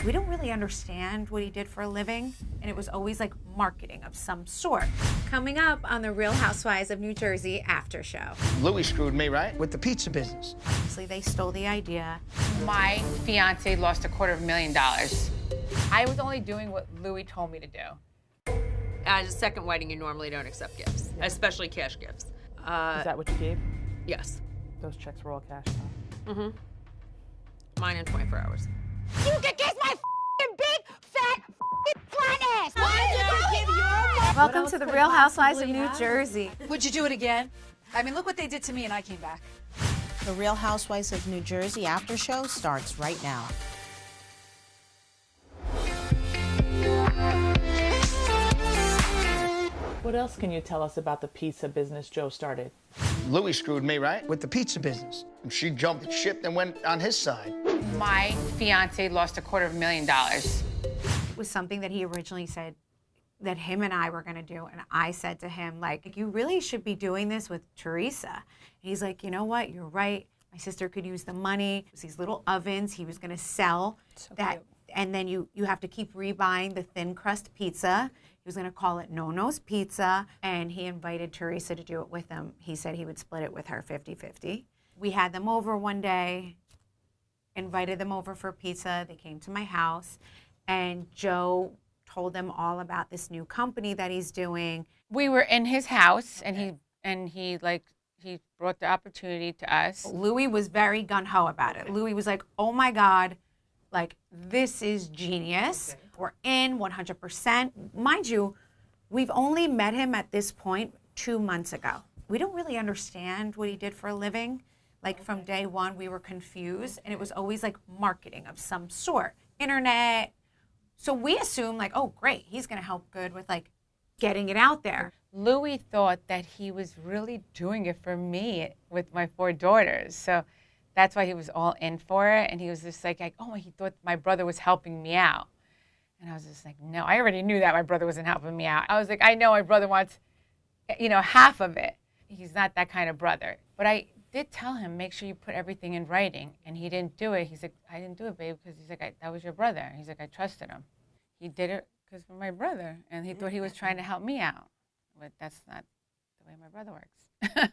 We don't really understand what he did for a living, and it was always like marketing of some sort. Coming up on the Real Housewives of New Jersey after show. Louie screwed me, right? With the pizza business. Obviously, they stole the idea. My fiance lost $250,000. I was only doing what Louie told me to do. At a second wedding, you normally don't accept gifts, especially cash gifts. Is that what you gave? Yes. Those checks were all cash, huh? Mm-hmm. Mine in 24 hours. You can kiss my big, fat, flat ass. Why did you give your... Welcome to the Real Housewives of New Jersey. Would you do it again? I mean, look what they did to me and I came back. The Real Housewives of New Jersey after show starts right now. What else can you tell us about the pizza business Joe started? Louie screwed me, right? With the pizza business. And she jumped ship and went on his side. My fiance lost $250,000. It was something that he originally said that him and I were gonna do, and I said to him, like, you really should be doing this with Teresa. And he's like, you know what, you're right. My sister could use the money. It was these little ovens he was gonna sell. So that, cute. and then you have to keep rebuying the thin crust pizza. He was gonna call it No-No's Pizza, and he invited Teresa to do it with him. He said he would split it with her 50-50. We had them over one day, invited them over for pizza. They came to my house, and Joe told them all about this new company that he's doing. We were in his house, and he brought the opportunity to us. Louie was very gung-ho about it. Louie was like, oh my God, like, this is genius. Okay. We're in 100%. Mind you, we've only met him at this point 2 months ago. We don't really understand what he did for a living. Like, from day one, we were confused, and it was always like marketing of some sort. Internet. So we assumed, like, oh, great, he's gonna help good with, like, getting it out there. Louie thought that he was really doing it for me with my 4 daughters. So that's why he was all in for it. And he was just like, oh, he thought my brother was helping me out. And I was just like, no, I already knew that my brother wasn't helping me out. I was like, I know my brother wants, half of it. He's not that kind of brother. But I did tell him, make sure you put everything in writing. And he didn't do it. He's like, I didn't do it, babe, because he's like, that was your brother. He's like, I trusted him. He did it because of my brother. And he thought he was trying to help me out. But that's not the way my brother works.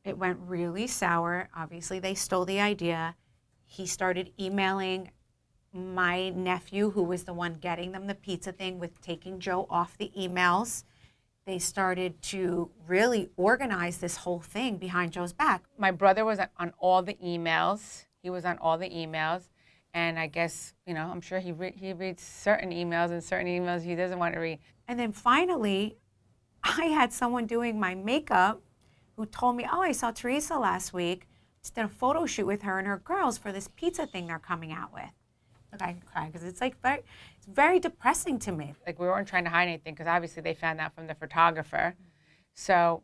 It went really sour. Obviously, they stole the idea. He started emailing my nephew, who was the one getting them the pizza thing, with taking Joe off the emails. They started to really organize this whole thing behind Joe's back. My brother was on all the emails. He was on all the emails. And I guess, I'm sure he reads certain emails and certain emails he doesn't want to read. And then finally, I had someone doing my makeup who told me, oh, I saw Teresa last week. Just did a photo shoot with her and her girls for this pizza thing they're coming out with. Look, I can cry because it's like it's very depressing to me. Like, we weren't trying to hide anything because obviously they found out from the photographer. So,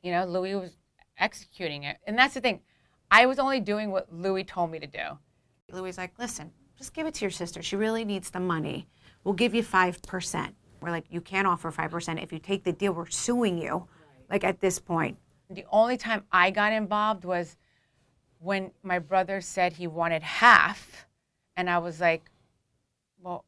Louie was executing it. And that's the thing. I was only doing what Louie told me to do. Louie's like, listen, just give it to your sister. She really needs the money. We'll give you 5%. We're like, you can't offer 5%. If you take the deal, we're suing you. Like, at this point. The only time I got involved was when my brother said he wanted half. And I was like, well,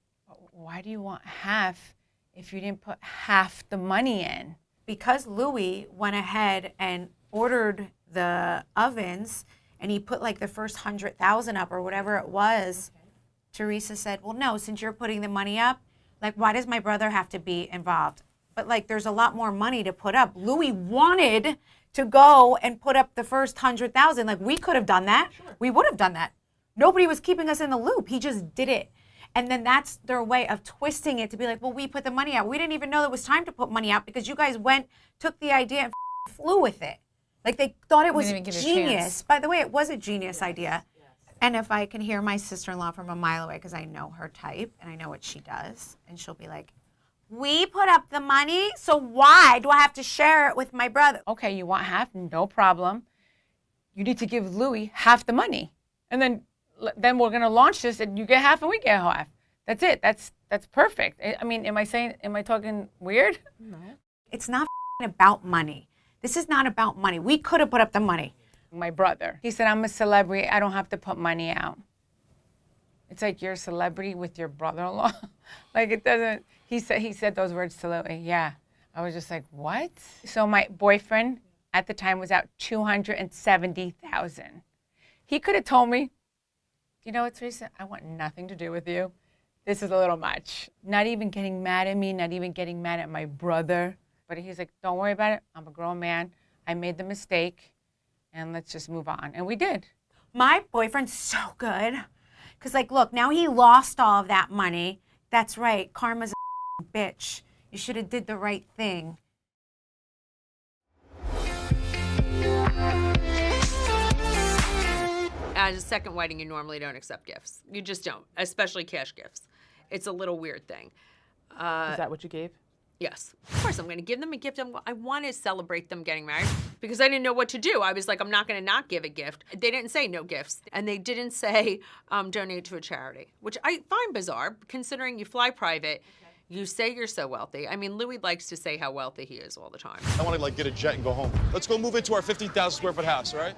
why do you want half if you didn't put half the money in? Because Louie went ahead and ordered the ovens, and he put like the first 100,000 up or whatever it was, okay. Teresa said, well, no, since you're putting the money up, like, why does my brother have to be involved? But, like, there's a lot more money to put up. Louie wanted to go and put up the first 100,000. Like, we could have done that. Sure. We would have done that. Nobody was keeping us in the loop. He just did it. And then that's their way of twisting it to be like, well, we put the money out. We didn't even know it was time to put money out because you guys took the idea and flew with it. Like, they thought it was genius. By the way, it was a genius idea. Yes. And if I can hear my sister-in-law from a mile away, because I know her type and I know what she does, and she'll be like, we put up the money, so why do I have to share it with my brother? Okay, you want half? No problem. You need to give Louie half the money. And then we're going to launch this, and you get half and we get half. That's it. That's perfect. I mean, am I talking weird? No. It's not about money. This is not about money. We could have put up the money. My brother, he said, I'm a celebrity. I don't have to put money out. It's like you're a celebrity with your brother-in-law. Like it doesn't, he said those words to Louie. Yeah. I was just like, what? So my boyfriend at the time was out $270,000. He could have told me, you know what, Teresa, I want nothing to do with you. This is a little much. Not even getting mad at me, not even getting mad at my brother. But he's like, don't worry about it. I'm a grown man. I made the mistake, and let's just move on. And we did. My boyfriend's so good. Because, like, look, now he lost all of that money. That's right. Karma's a bitch. You should have did the right thing. At a second wedding, you normally don't accept gifts. You just don't, especially cash gifts. It's a little weird thing. Is that what you gave? Yes. Of course, I'm going to give them a gift. I want to celebrate them getting married because I didn't know what to do. I was like, I'm not going to not give a gift. They didn't say no gifts. And they didn't say donate to a charity, which I find bizarre considering you fly private. You say you're so wealthy. I mean, Louie likes to say how wealthy he is all the time. I want to like get a jet and go home. Let's go move into our 15,000 square foot house, all right?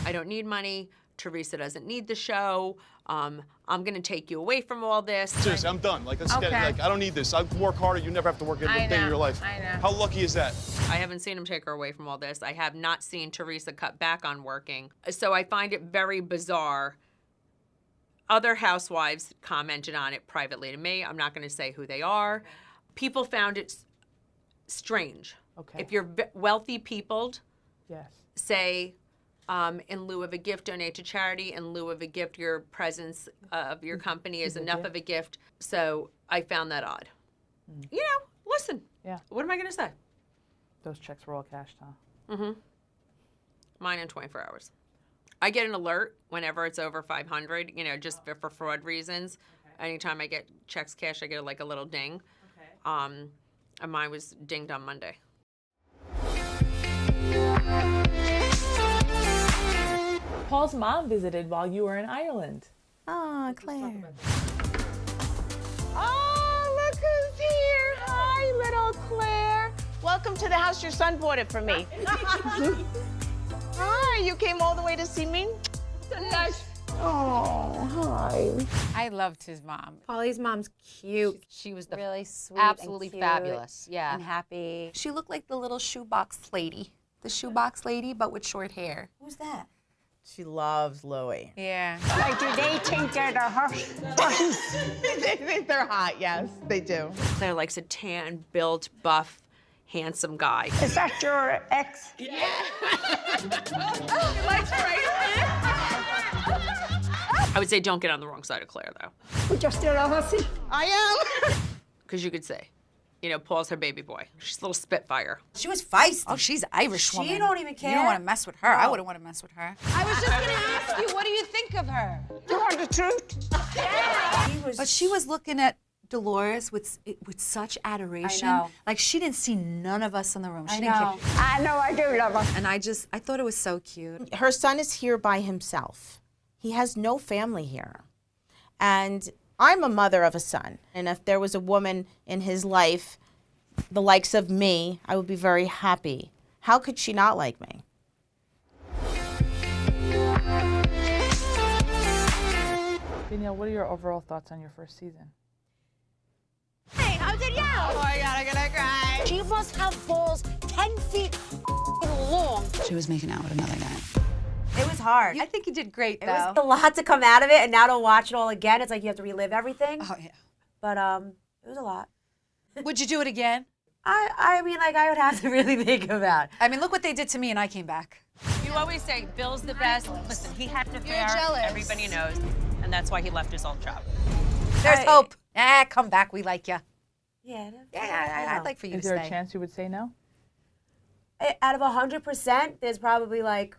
I don't need money. Teresa doesn't need the show. I'm gonna take you away from all this. Seriously, I'm done. Like, let's get it. Like, I don't need this. I work harder. You never have to work a day in your life. I know. How lucky is that? I haven't seen him take her away from all this. I have not seen Teresa cut back on working. So I find it very bizarre. Other housewives commented on it privately to me. I'm not gonna say who they are. People found it strange. Okay. If you're wealthy peopled, Yes. say, in lieu of a gift, donate to charity. In lieu of a gift, your presence of your company is enough of a gift. So I found that odd. You know, listen. Yeah. What am I going to say? Those checks were all cashed, huh? Mm-hmm. Mine in 24 hours. I get an alert whenever it's over 500, you know, just for fraud reasons. Okay. Anytime I get checks cashed, I get like a little ding. Okay. And mine was dinged on Monday. Paul's mom visited while you were in Ireland. Oh, Claire. Oh, look who's here. Hi, little Claire. Welcome to the house your son bought it for me. Hi, you came all the way to see me? Oh, hi. I loved his mom. Paulie's mom's cute. She was the Really sweet absolutely and cute fabulous. Yeah. and happy. She looked like the little shoebox lady. The shoebox lady, but with short hair. Who's that? She loves Louie. Yeah. Like, do they think they're the They think they're hot, yes, they do. Claire likes a tan, built, buff, handsome guy. Is that your ex? I would say don't get on the wrong side of Claire, though. We just did a hussy. I am. Because you could say, you know, Paul's her baby boy. She's a little spitfire. She was feisty. Oh, she's Irish woman. She don't even care. You don't want to mess with her. I wouldn't want to mess with her. I was just gonna ask you, what do you think of her? You want the truth? But she was looking at Dolores with such adoration. I know. Like she didn't see none of us in the room. She I didn't know. care. I know I do love her. And I thought it was so cute. Her son is here by himself. He has no family here. And I'm a mother of a son. And if there was a woman in his life, the likes of me, I would be very happy. How could she not like me? Danielle, what are your overall thoughts on your first season? Hey, I'm Danielle. Oh my God, I'm gonna cry. She must have balls 10 feet long. She was making out with another guy. It was hard. I think you did great, It was a lot to come out of it, and now to watch it all again, it's like you have to relive everything. Oh, yeah. But it was a lot. Would you do it again? I mean, like, I would have to really think about. I mean, look what they did to me, and I came back. You always say, Bill's the best. Listen, he had an affair. jealous. Everybody knows. And that's why he left his old job. There's hope. Come back. We like you. Yeah. I'd like for you Is to there stay. a chance you would say no? Out of 100%, there's probably like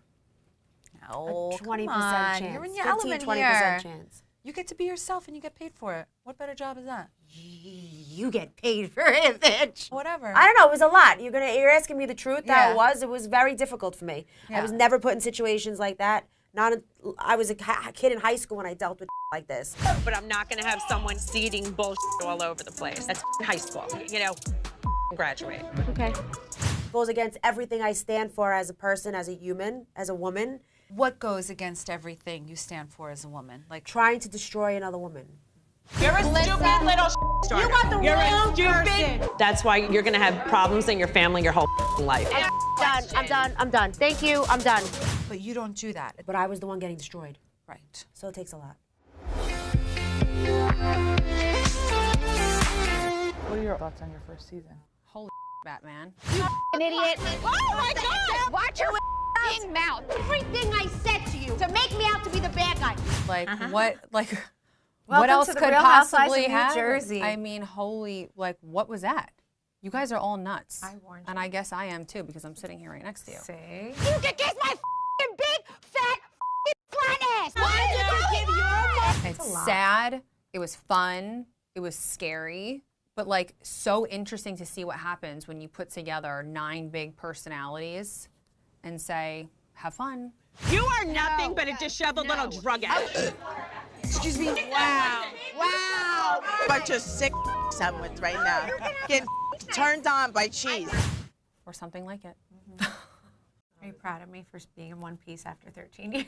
Oh, a 20% come on. chance. You're in your 15, element 20% here. chance. You get to be yourself, and you get paid for it. What better job is that? You get paid for it, bitch. Whatever. I don't know. It was a lot. You're asking me the truth. Yeah. It was very difficult for me. Yeah. I was never put in situations like that. I was a kid in high school when I dealt with like this. But I'm not going to have someone seeding bullshit all over the place. That's high school. You know, graduate. Okay. Goes against everything I stand for as a person, as a human, as a woman. What goes against everything you stand for as a woman? Like Trying to destroy another woman. You're a stupid little starter. You want the You're wrong a stupid. person. That's why you're gonna have problems in your family your whole life. I'm done. Thank you, I'm done. but you don't do that. But I was the one getting destroyed. Right. So it takes a lot. What are your thoughts on your first season? Holy Batman. You an idiot. Oh my God! Watch your mouth. Everything I said to you to make me out to be the bad guy. Like what? Like Welcome what else to the could Real Housewives possibly of New happen? Jersey. I mean, holy! Like what was that? You guys are all nuts. I warned you. And I guess I am too because I'm sitting here right next to you. See? You can kiss my big, fat, flat ass. Why did you give your It's sad. It was fun. It was scary. But like so interesting to see what happens when you put together 9 big personalities and say, have fun. You are nothing but a disheveled little drug addict. Excuse me. Wow. Bunch of sick I'm with right now. Getting turned on by cheese. Or something like it. Are you proud of me for being in one piece after 13 years?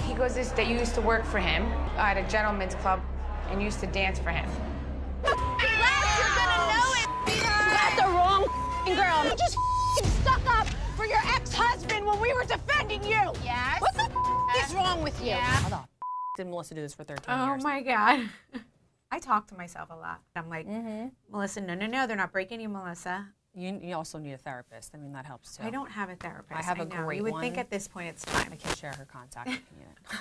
He goes this that you used to work for him at a gentleman's club and used to dance for him. You're gonna know it. You got the wrong girl. You just stuck up for your ex-husband when we were defending you. Yes. What the is wrong with you? Yeah. How the did Melissa do this for 13 Oh years? my God. I talk to myself a lot. I'm like, Melissa, no, they're not breaking you, Melissa. You also need a therapist. I mean, that helps too. I don't have a therapist. I have a know. great You would one. think at this point it's time. I can share her contact if you need it.